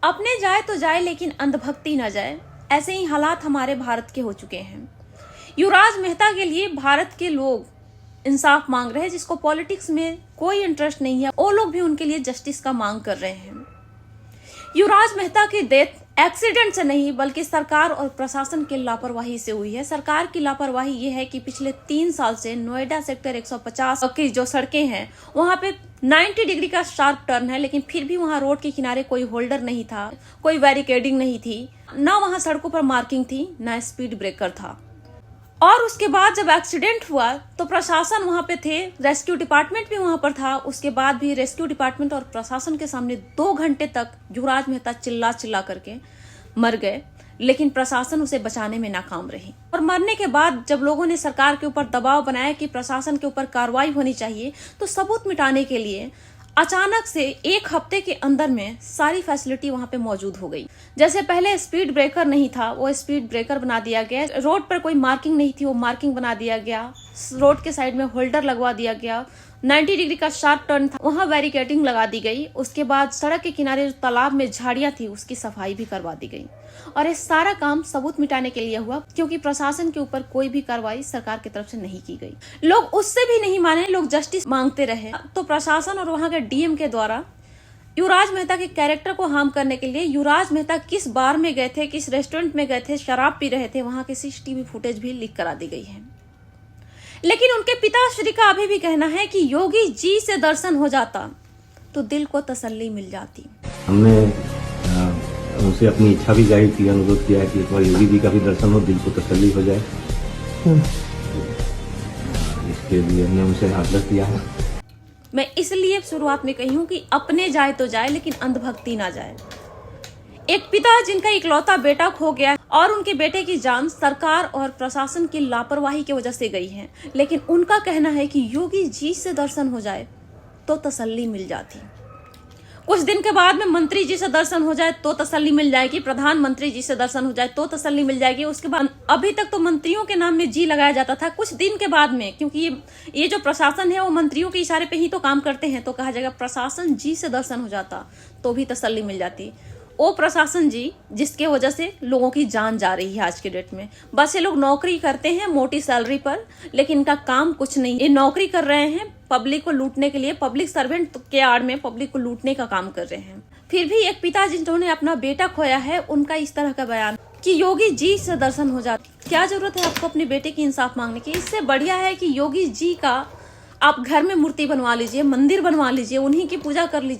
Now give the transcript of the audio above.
अपने जाए तो जाए लेकिन अंधभक्ति न जाए, ऐसे ही हालात हमारे भारत के हो चुके हैं। युवराज मेहता के लिए भारत के लोग इंसाफ मांग रहे हैं, जिसको पॉलिटिक्स में कोई इंटरेस्ट नहीं है, वो लोग भी उनके लिए जस्टिस का मांग कर रहे हैं। युवराज मेहता की डेथ एक्सीडेंट से नहीं बल्कि सरकार और प्रशासन की लापरवाही से हुई है। सरकार की लापरवाही ये है कि पिछले 3 साल से नोएडा सेक्टर 150 की जो सड़कें हैं वहां पे 90 डिग्री का शार्प टर्न है, लेकिन फिर भी वहां रोड के किनारे कोई होल्डर नहीं था, कोई बैरिकेडिंग नहीं थी, ना वहां सड़कों पर मार्किंग थी, ना स्पीड ब्रेकर था। और उसके बाद जब एक्सीडेंट हुआ तो प्रशासन वहां पे थे, रेस्क्यू डिपार्टमेंट भी वहां पर था। उसके बाद भी रेस्क्यू डिपार्टमेंट और प्रशासन के सामने 2 घंटे तक युवराज मेहता चिल्ला चिल्ला करके मर गए, लेकिन प्रशासन उसे बचाने में नाकाम रही। और मरने के बाद जब लोगों ने सरकार के ऊपर दबाव बनाया कि प्रशासन के ऊपर कार्रवाई होनी चाहिए, तो सबूत मिटाने के लिए अचानक से 1 हफ्ते के अंदर में सारी फैसिलिटी वहां पे मौजूद हो गई। जैसे पहले स्पीड ब्रेकर नहीं था, वो स्पीड ब्रेकर बना दिया गया। रोड पर कोई मार्किंग नहीं थी, वो मार्किंग बना दिया गया। रोड के साइड में होल्डर लगवा दिया गया। 90 डिग्री का शार्प टर्न था, वहां बैरिकेडिंग लगा दी गई। उसके बाद सड़क के किनारे जो तालाब में झाड़ियां थी उसकी सफाई भी करवा दी गई। और ये सारा काम सबूत मिटाने के लिए हुआ, क्योंकि प्रशासन के ऊपर कोई भी कार्रवाई सरकार की तरफ से नहीं की गई। लोग उससे भी नहीं माने, लोग जस्टिस मांगते रहे। तो प्रशासन और वहां के डीएम के द्वारा युवराज मेहता के कैरेक्टर को हार्म करने के लिए युवराज मेहता किस बार में गए थे, किस रेस्टोरेंट में गए थे, शराब पी रहे थे, वहां के सीसीटीवी फुटेज भी लीक करा दी गई है। लेकिन उनके पिताश्री का अभी भी कहना है कि योगी जी से दर्शन हो जाता तो दिल को तसल्ली मिल जाती। हमने उनसे अपनी इच्छा भी जाहिर की, अनुरोध किया है कि एक बार योगी जी का भी दर्शन हो, दिल को तसल्ली हो जाए। इसके लिए हमने उनसे आग्रह किया है। मैं इसलिए शुरुआत में कही हूं कि अपने जाए तो जाए लेकिन अंधभक्ति ना जाए। एक पिता जिनका इकलौता बेटा खो गया और उनके बेटे की जान सरकार और प्रशासन की लापरवाही की वजह से गई है, लेकिन उनका कहना है कि योगी जी से दर्शन हो जाए तो तसल्ली मिल जाती। कुछ दिन के बाद में मंत्री जी से दर्शन हो जाए तो तसल्ली मिल जाएगी, प्रधानमंत्री जी से दर्शन हो जाए तो तसल्ली मिल जाएगी। उसके बाद अभी तक तो मंत्रियों के नाम में जी लगाया जाता था। कुछ दिन के बाद में, क्योंकि ये जो प्रशासन है वो मंत्रियों के इशारे पे ही तो काम करते हैं, तो कहा जाएगा प्रशासन जी से दर्शन हो जाता तो भी तसल्ली मिल जाती। वो प्रशासन जी जिसके वजह से लोगों की जान जा रही है आज के डेट में। बस ये लोग नौकरी करते हैं मोटी सैलरी पर, लेकिन इनका काम कुछ नहीं। ये नौकरी कर रहे हैं पब्लिक को लूटने के लिए, पब्लिक सर्वेंट के आड़ में पब्लिक को लूटने का काम कर रहे हैं। फिर भी एक पिता जिन्होंने अपना बेटा खोया है, उनका इस तरह का बयान कि योगी जी से दर्शन हो जाते। क्या जरूरत है आपको अपने बेटे की इंसाफ मांगने की? इससे बढ़िया है कि योगी जी का आप घर में मूर्ति बनवा लीजिए, मंदिर बनवा लीजिए, उन्हीं की पूजा कर लीजिए।